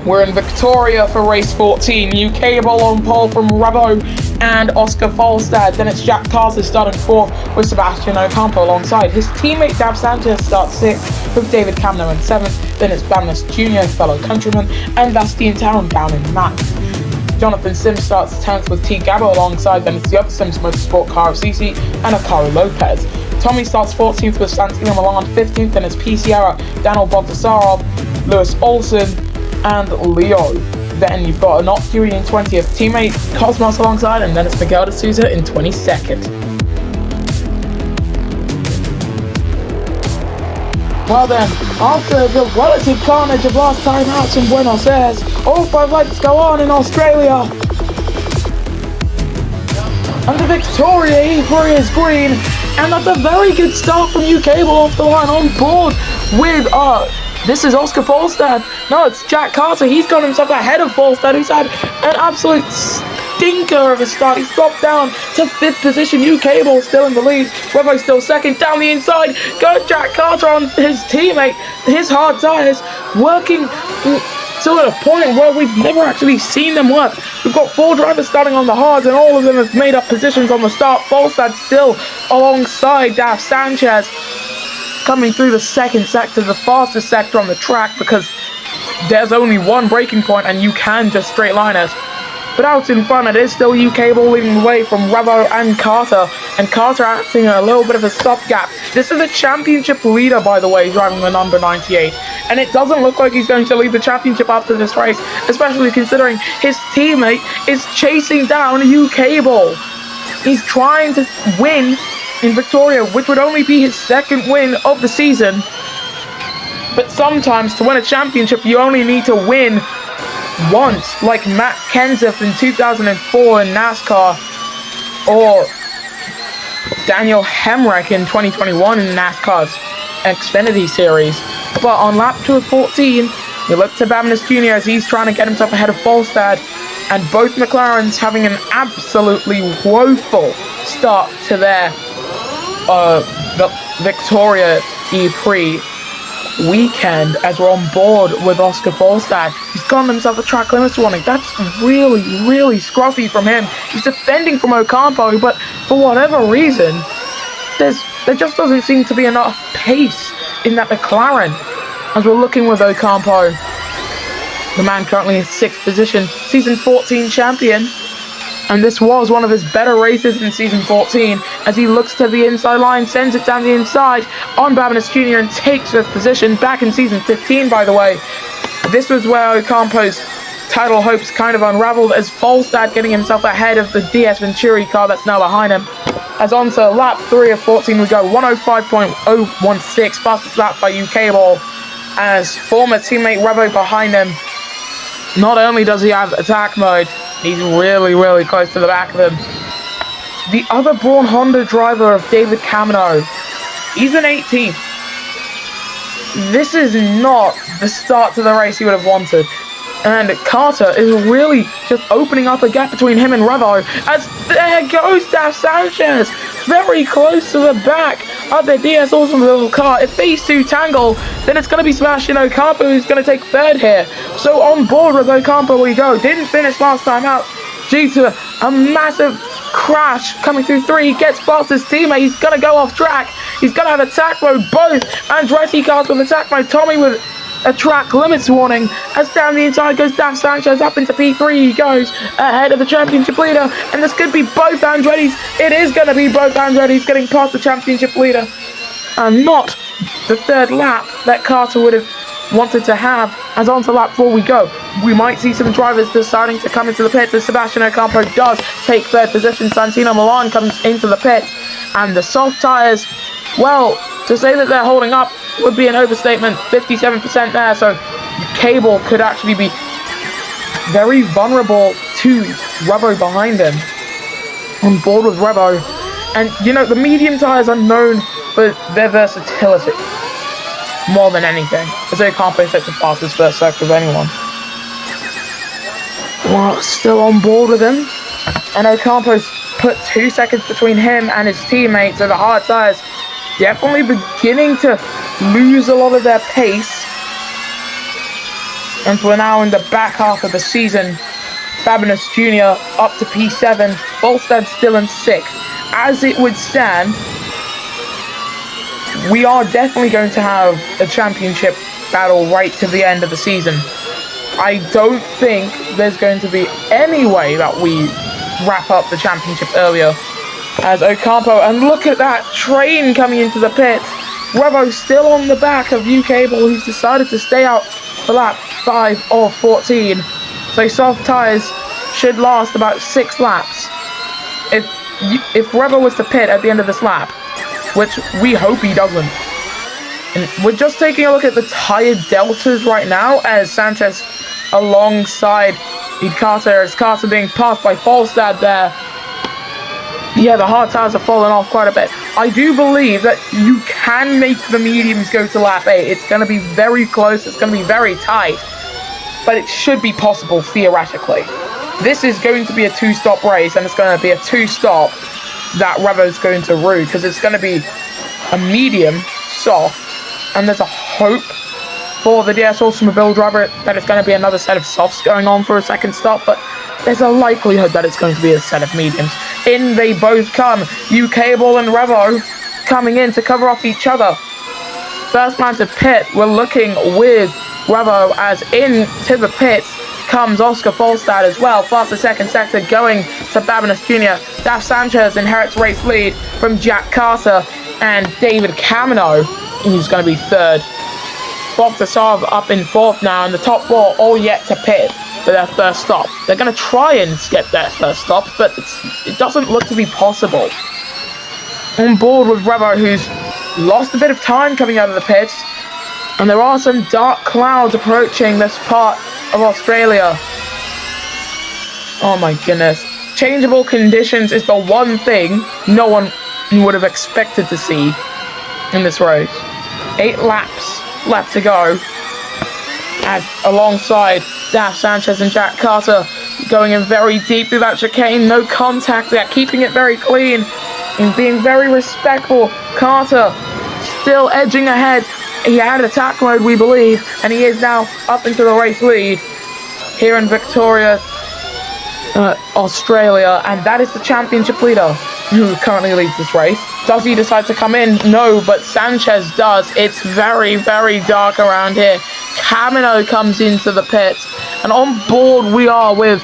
We're in Victoria for race 14. UK Bowl on pole from Revo and Oscar Folstad. Then it's Jack Carter starting 4th with Sebastian Ocampo alongside. His teammate Dav Sanchez starts 6th with David Camno in 7th. Then it's Bamness Jr., fellow countryman, and Bastien Town down in 9th. Jonathan Sims starts 10th with T. Gabo alongside. Then it's the other Sims Motorsport car of CC and Akari Lopez. Tommy starts 14th with Santino Milan 15th. Then it's P. Sierra, Daniel Bogdasarov, Lewis Olsen, and Leo. Then you've got Anokuri in 20th, teammate Cosmos alongside, and then it's Miguel de Souza in 22nd. Well then, after the relative carnage of last time out in Buenos Aires, all 5 legs go on in Australia. And the Victoria E3 is green, and that's a very good start from UK Bowl off the line on board with this is Oscar Folstad. No, it's Jack Carter. He's got himself ahead of Folstad, who's had an absolute stinker of a start. He's dropped down to 5th position. UK Bowl still in the lead. Revo still 2nd. Down the inside goes Jack Carter on his teammate. His hard tyres working to a point where we've never actually seen them work. We've got 4 drivers starting on the hards, and all of them have made up positions on the start. Folstad still alongside Dav Sanchez, coming through the 2nd sector, the fastest sector on the track, because there's only one braking point and you can just straight line it. But out in front, it is still UK Bowl leading the way from Revo and Carter acting a little bit of a stopgap. This is a championship leader, by the way, driving the number 98, and it doesn't look like he's going to lead the championship after this race, especially considering his teammate is chasing down UK Bowl. He's trying to win in Victoria, which would only be his 2nd win of the season. But sometimes to win a championship, you only need to win once, like Matt Kenseth in 2004 in NASCAR, or Daniel Hemrick in 2021 in NASCAR's Xfinity Series. But on lap 2 of 14, you look to Bamness Jr. as he's trying to get himself ahead of Folstad, and both McLarens having an absolutely woeful start to their the Victoria E3 weekend, as we're on board with Oscar Folstad. He's gotten himself a track limits warning. That's really, really scruffy from him. He's defending from Ocampo, but for whatever reason, there just doesn't seem to be enough pace in that McLaren. As we're looking with Ocampo, the man currently in 6th position, season 14 champion. And this was one of his better races in season 14, as he looks to the inside line, sends it down the inside on Bamness Jr. and takes 5th position. Back in season 15, by the way, this was where Ocampo's title hopes kind of unraveled, as Folstad getting himself ahead of the DS Venturi car that's now behind him. As on to lap 3 of 14 we go, 105.016, fastest lap by UK Bowl, as former teammate Revo behind him. Not only does he have attack mode, he's really, really close to the back of him. The other Braun Honda driver of David Camino, he's an 18th. This is not the start to the race he would have wanted. And Carter is really just opening up a gap between him and Revo, as there goes Dav Sanchez, very close to the back of the DS Awesome little car. If these two tangle, then it's going to be Sebastian Ocampo who's going to take 3rd here. So on board with Ocampo we go. Didn't finish last time out due to a massive crash coming through 3. He gets past his teammate. He's going to go off track. He's going to have attack mode. Both Andretti cars with attack mode. Tommy with a track limits warning, as down the inside goes Dav Sanchez. Up into P3 he goes, ahead of the championship leader, and this could be both Andretti's. It is going to be both Andretti's getting past the championship leader, and not the 3rd lap that Carter would have wanted to have. As on to lap 4 we go. We might see some drivers deciding to come into the pits, as Sebastian Ocampo does take 3rd position. Santino Milan comes into the pits, and the soft tyres, well, to say that they're holding up would be an overstatement. 57% there, so Cable could actually be very vulnerable to Revo behind him. On board with Revo, and you know, the medium tyres are known for their versatility more than anything, as Ocampo takes the fastest first sector of anyone. Well, still on board with him, and Ocampo's put 2 seconds between him and his teammates, so the hard tyres definitely beginning to lose a lot of their pace. And we're now in the back half of the season. Fabulous Jr. up to P7. Volstad still in 6th. As it would stand, we are definitely going to have a championship battle right to the end of the season. I don't think there's going to be any way that we wrap up the championship earlier. As Ocampo, and look at that train coming into the pits. Revo still on the back of U-Cable, who's decided to stay out for lap 5 of 14. So soft tyres should last about 6 laps. If Revo was to pit at the end of this lap, which we hope he doesn't. And we're just taking a look at the tyre deltas right now as Sanchez alongside Carter, as Carter being passed by Volstad there. Yeah, the hard tyres have fallen off quite a bit. I do believe that you can make the mediums go to lap 8. It's going to be very close. It's going to be very tight. But it should be possible, theoretically. This is going to be a 2-stop race, and it's going to be a 2-stop that Revo's going to rue, because it's going to be a medium, soft, and there's a hope for the DS Automobile driver that it's going to be another set of softs going on for a second stop, but there's a likelihood that it's going to be a set of mediums. In they both come. U-Cable and Revo coming in to cover off each other. First man to pit, we're looking with Revo, as into the pits comes Oscar Volstad as well. Faster second sector going to Babinas Jr. Daf Sanchez inherits race lead from Jack Carter and David Camino, who's going to be 3rd. Bob Tasarov up in 4th now, and the top 4 all yet to pit for their first stop. They're going to try and skip their first stop, but it doesn't look to be possible. On board with Revo, who's lost a bit of time coming out of the pits, and there are some dark clouds approaching this part of Australia. Oh my goodness. Changeable conditions is the one thing no one would have expected to see in this race. 8 laps left to go, as alongside Daf Sanchez and Jack Carter going in very deep through that chicane. No contact there, keeping it very clean and being very respectful. Carter still edging ahead. He had attack mode, we believe, and he is now up into the race lead here in Victoria, Australia, and that is the championship leader who currently leads this race. Does he decide to come in? No, but Sanchez does. It's very, very dark around here. Camino comes into the pits, and on board we are with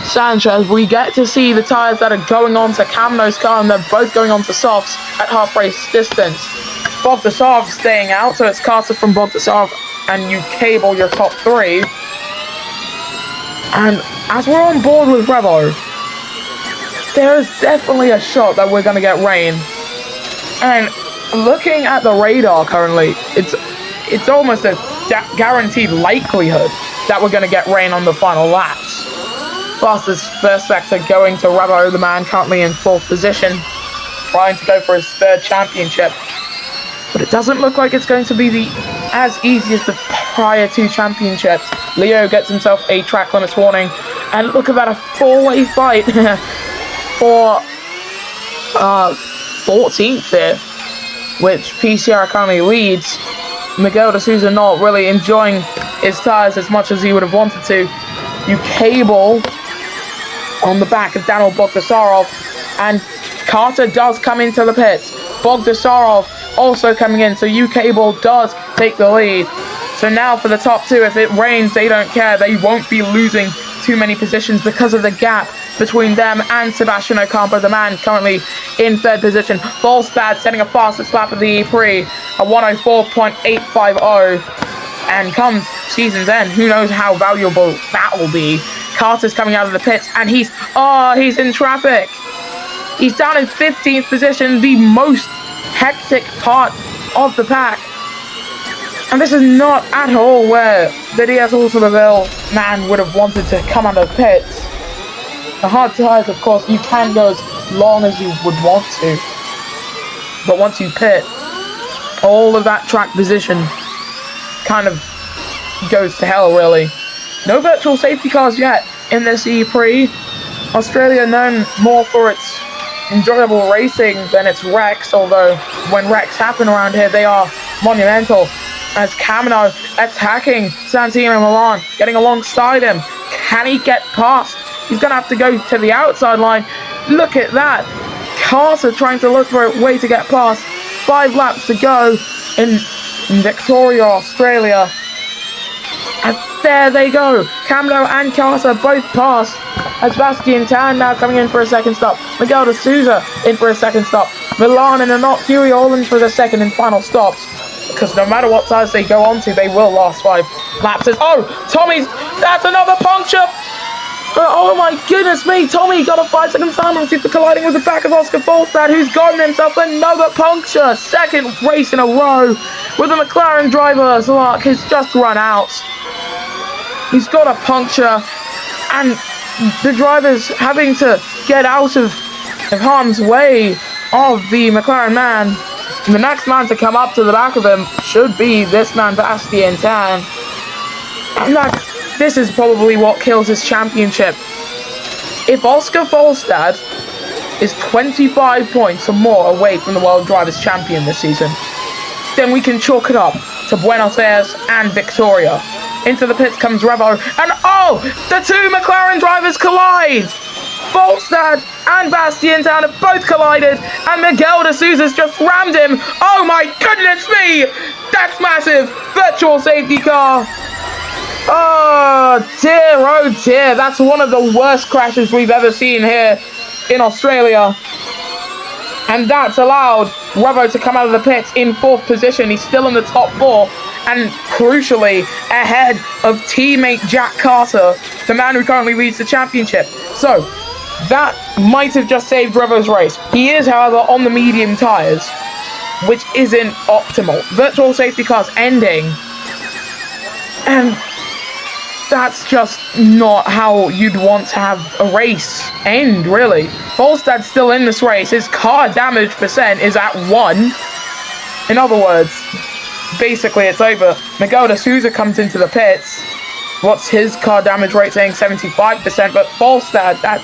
Sanchez. We get to see the tyres that are going on to Camino's car, and they're both going on to softs at half race distance. Bogdasarov staying out, so it's Carter from Bogdasarov and U-Cable, your top 3. And as we're on board with Revo, there is definitely a shot that we're going to get rain. And looking at the radar currently, it's almost a guaranteed likelihood that we're going to get rain on the final laps. Fastest first sector going to Revo, the man currently in 4th position, trying to go for his 3rd championship. But it doesn't look like it's going to be as easy as the prior 2 championships. Leo gets himself a track limits warning. And look at that, a 4-way fight for 14th here, which PCR currently leads. Miguel de Souza not really enjoying his tyres as much as he would have wanted to. U-Cable on the back of Daniel Bogdasarov. And Carter does come into the pits. Bogdasarov also coming in, so U-Cable does take the lead. So now for the top 2, if it rains, they don't care. They won't be losing too many positions because of the gap between them and Sebastian Ocampo, the man currently in 3rd position. Volstad setting a fastest lap of the Prix, a 104.850. And comes season's end, who knows how valuable that will be. Carter's coming out of the pits, and he's in traffic. He's down in 15th position, the most hectic part of the pack. And this is not at all where the DS Automobile man would have wanted to come out of the pits. The hard tyres, of course, you can go as long as you would want to. But once you pit, all of that track position kind of goes to hell, really. No virtual safety cars yet in this E-Prix. Australia known more for its enjoyable racing than its wrecks, although when wrecks happen around here, they are monumental. as Camino attacking Santino Milan, getting alongside him. Can he get past? He's going to have to go to the outside line. Look at that. Carter trying to look for a way to get past. 5 laps to go in Victoria, Australia. And there they go. Camino and Carter both passed. As Sebastian Tan now coming in for a second stop. Miguel de Souza in for a second stop. Milan and not Huey Olin for the second and final stops. Because no matter what tires they go on to, they will last 5 laps. Oh, Tommy's, that's another puncture. Oh my goodness me, Tommy got a 5-second time penalty for colliding with the back of Oscar Folstad, who's gotten himself another puncture. Second race in a row with the McLaren driver's luck has just run out. He's got a puncture, and the driver's having to get out of harm's way of the McLaren man. The next man to come up to the back of him should be this man, Sebastian Tan. And this is probably what kills his championship. If Oscar Folstad is 25 points or more away from the World Drivers' Champion this season, then we can chalk it up to Buenos Aires and Victoria. Into the pits comes Revo, and oh! The 2 McLaren drivers collide! Folstad and Sebastian Tan have both collided, and Miguel de Souza's just rammed him! Oh my goodness me! That's massive! Virtual safety car! Oh dear, that's one of the worst crashes we've ever seen here in Australia. And that's allowed Revo to come out of the pits in 4th position. He's still in the top 4, and crucially ahead of teammate Jack Carter, the man who currently leads the championship. So that might have just saved Revo's race. He is, however, on the medium tyres, which isn't optimal. Virtual safety cars ending, and that's just not how you'd want to have a race end, really. Folstad's still in this race. His car damage percent is at 1. In other words, basically it's over. Miguel de Souza comes into the pits. What's his car damage rate saying? 75%, but Folstad, that's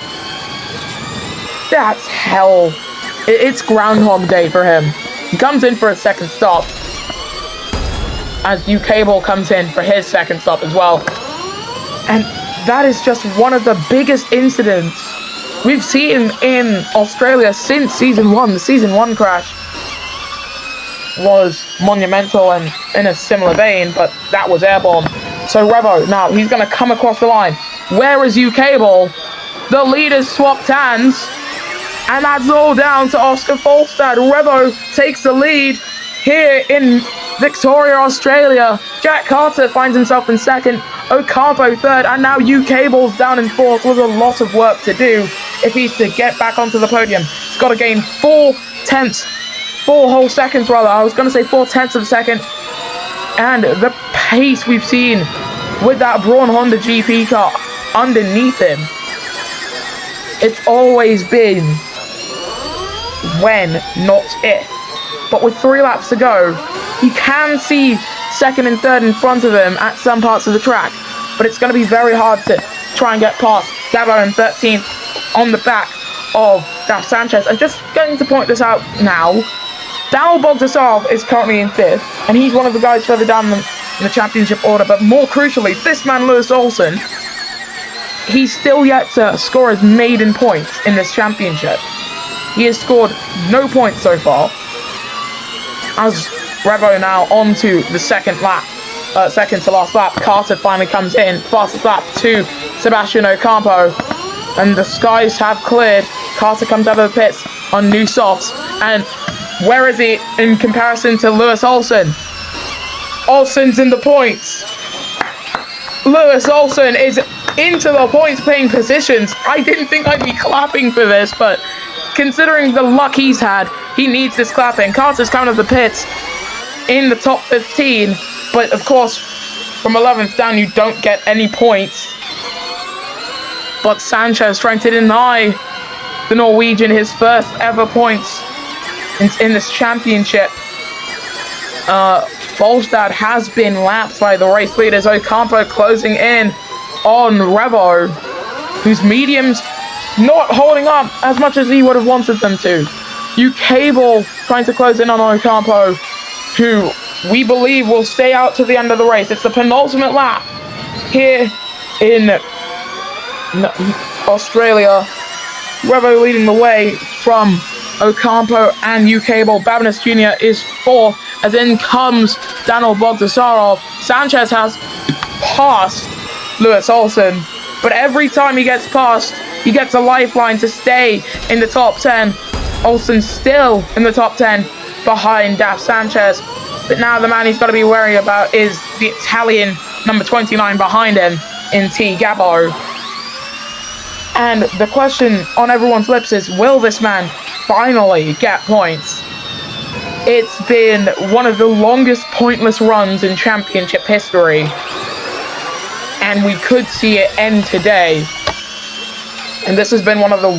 hell. It's Groundhog Day for him. He comes in for a second stop, as UK Ball comes in for his second stop as well. And that is just one of the biggest incidents we've seen in Australia since Season 1. The Season 1 crash was monumental and in a similar vein, but that was airborne. So Revo, now, he's going to come across the line. Where is UK Ball? The leaders swapped hands, and that's all down to Oscar Folstad. Revo takes the lead here in Victoria, Australia. Jack Carter finds himself in second, Ocampo third, and now UK Ball's down in 4th with a lot of work to do if he's to get back onto the podium. He's got to gain 4 whole seconds rather. I was going to say 4/10 of a second. And the pace we've seen with that Braun Honda GP car underneath him, it's always been when, not if. But with 3 laps to go, you can see second and third in front of him at some parts of the track, but it's going to be very hard to try and get past Dabo in 13th on the back of Daf Sanchez. I'm just going to point this out now. Daniel Bogdasarov is currently in 5th, and he's one of the guys further down in the championship order, but more crucially, this man Lewis Olsen, he's still yet to score his maiden points in this championship. He has scored no points so far, as Revo now onto the second to last lap. Carter finally comes in, fastest lap to Sebastian Ocampo, and the skies have cleared. Carter comes out of the pits on new softs, and where is he in comparison to Lewis Olsen? Olsen's in the points. Lewis Olsen is into the points paying positions. I didn't think I'd be clapping for this, but considering the luck he's had, he needs this clapping. Carter's coming to the pits in the top 15, but of course, from 11th down, you don't get any points. But Sanchez trying to deny the Norwegian his first ever points in this championship. Folstad has been lapped by the race leaders. Ocampo closing in on Revo, whose mediums not holding up as much as he would have wanted them to. UK Ball trying to close in on Ocampo, who we believe will stay out to the end of the race. It's the penultimate lap here in Australia. Revo leading the way from Ocampo and Ucable. Babinis Jr. is fourth, as in comes Daniel Bogdasarov. Sanchez has passed Lewis Olsen, but every time he gets past, he gets a lifeline to stay in the top 10. Olsen still in the top 10 behind Daf Sanchez, but now the man he's got to be worried about is the Italian number 29 behind him in T. Gabo. And the question on everyone's lips is, will this man finally get points? It's been one of the longest pointless runs in championship history, and we could see it end today. And this has been one of the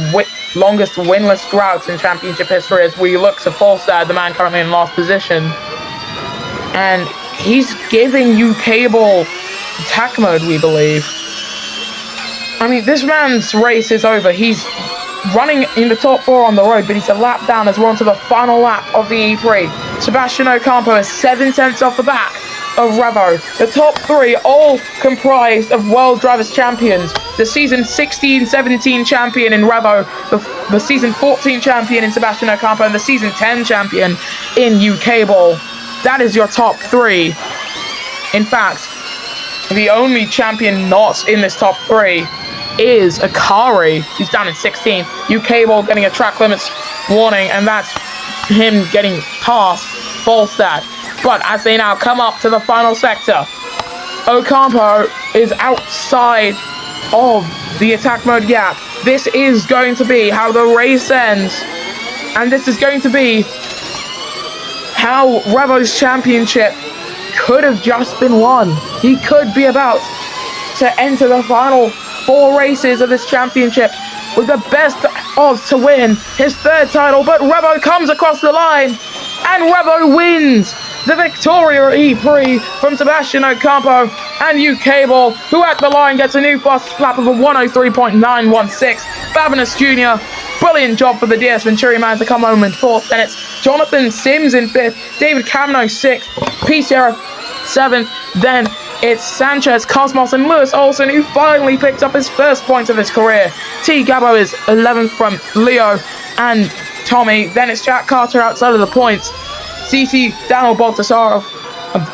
longest winless droughts in championship history, as we look to Falstad, the man currently in last position. And he's giving Ucable attack mode, we believe. I mean, this man's race is over. He's running in the top 4 on the road, but he's a lap down as we're on to the final lap of the E3. Sebastian Ocampo is 7 tenths off the back of Revo. The top 3 all comprised of World Drivers Champions. The season 16-17 champion in Revo, the season 14 champion in Sebastian Ocampo, and the season 10 champion in Ucable. That is your top 3. In fact, the only champion not in this top 3 is Akari. He's down in 16th. Ucable getting a track limits warning, and that's him getting past Falstad. But as they now come up to the final sector, Ocampo is outside of the attack mode gap. This is going to be how the race ends, and this is going to be how Revo's championship could have just been won. He could be about to enter the final 4 races of this championship with the best odds to win his 3rd title, but Revo comes across the line, and Revo wins the Victoria E-Prix from Sebastian Ocampo and Ucable, who at the line gets a new fastest lap of a 103.916. Babinis Jr., brilliant job for the DS Venturi man to come home in 4th. Then it's Jonathan Sims in 5th, David Camino 6th, P. Sierra 7th. Then it's Sanchez, Cosmos, and Lewis Olsen, who finally picked up his first points of his career. T. Gabo is 11th from Leo and Tommy. Then it's Jack Carter outside of the points. CC Daniel Baltasarov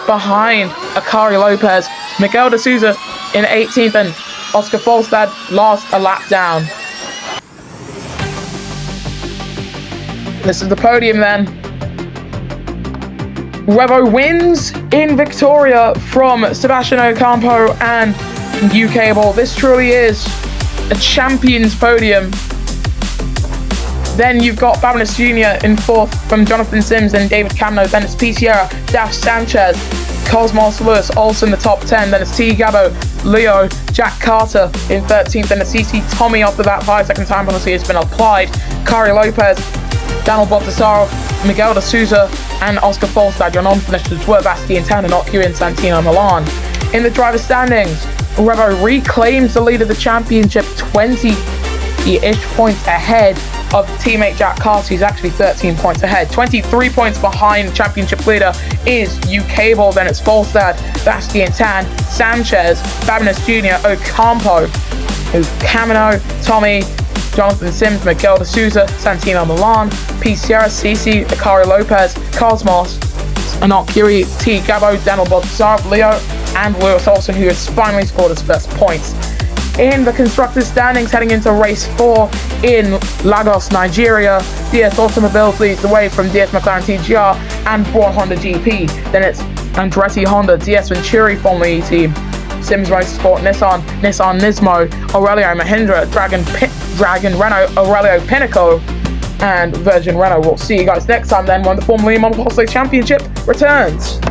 behind Akari Lopez. Miguel de Souza in 18th, and Oscar Falstad lost a lap down. This is the podium then. Revo wins in Victoria from Sebastian Ocampo and Ucable. This truly is a champion's podium. Then you've got Babinis Jr. in 4th from Jonathan Sims and David Camino. Then it's P. Sierra, Daf Sanchez, Cosmos, Lewis Olsen, the top 10. Then it's T. Gabo, Leo, Jack Carter in 13th. Then it's CC Tommy after that 5-second time penalty has been applied. Kari Lopez, Daniel Baltasarov, Miguel de Souza, and Oscar Falstad. Your non-finishers were Bastian Tan and Occhio and Santino Milan. In the driver standings, Revo reclaims the lead of the championship, 20-ish points ahead of teammate Jack Carter, who's actually 13 points ahead. 23 points behind championship leader is Ucable. Then it's Falstad, Bastian Tan, Sanchez, Babinis Jr., Ocampo, Camino, Tommy, Jonathan Sims, Miguel de Souza, Santino Milan, P. Sierra, CC, Akari Lopez, Cosmos, Anok Kiri, T. Gabo, Daniel Baltasarov, Leo, and Lewis Olsen, who has finally scored his first points. In the constructors' standings heading into race 4 in Lagos, Nigeria, DS Automobiles leads the way from DS McLaren TGR and Braun Honda GP. Then it's Andretti Honda, DS Venturi Formula E team, Sims Motorsport, Nissan Nismo, Aurelio Mahindra, Dragon Renault, Aurelio Pinnacle, and Virgin Renault. We'll see you guys next time then when the Formula E Monopoly Championship returns.